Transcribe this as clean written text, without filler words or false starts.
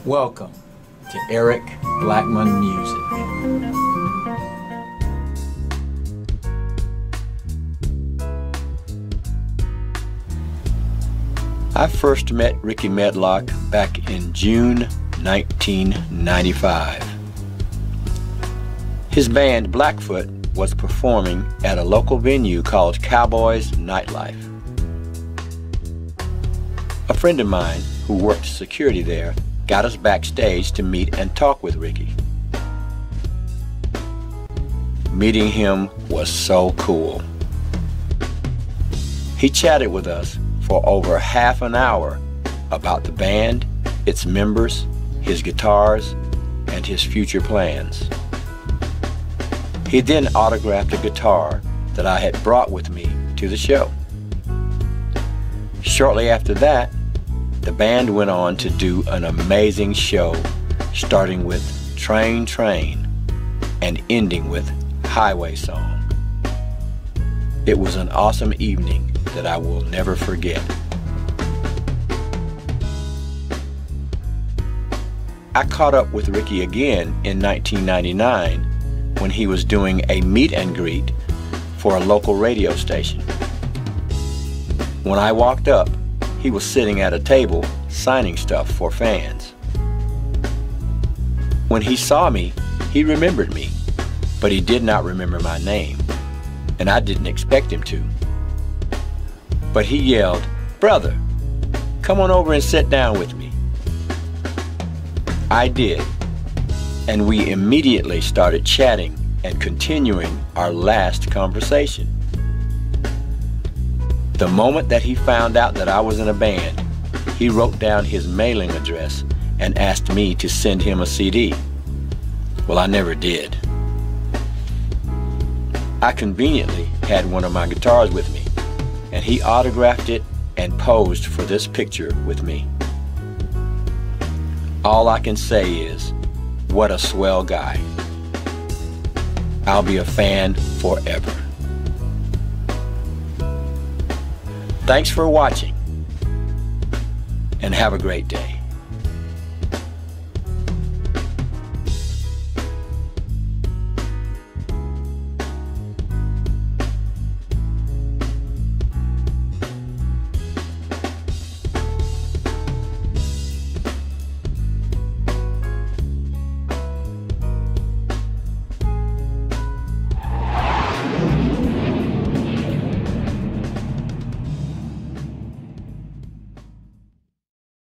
Welcome to Eric Blackmon Music. I first met Rickey Medlocke back in June 1995. His band Blackfoot was performing at a local venue called Cowboys Nightlife. A friend of mine who worked security there got us backstage to meet and talk with Rickey. Meeting him was so cool. He chatted with us for over half an hour about the band, its members, his guitars, and his future plans. He then autographed a guitar that I had brought with me to the show. Shortly after that, the band went on to do an amazing show, starting with Train Train and ending with Highway Song. It was an awesome evening that I will never forget. I caught up with Rickey again in 1999 when he was doing a meet and greet for a local radio station. When I walked up, he was sitting at a table signing stuff for fans. When he saw me, he remembered me, but he did not remember my name, and I didn't expect him to. But he yelled, "Brother, come on over and sit down with me." I did, and we immediately started chatting and continuing our last conversation. The moment that he found out that I was in a band, he wrote down his mailing address and asked me to send him a CD. Well, I never did. I conveniently had one of my guitars with me, and he autographed it and posed for this picture with me. All I can say is, what a swell guy. I'll be a fan forever. Thanks for watching, and have a great day.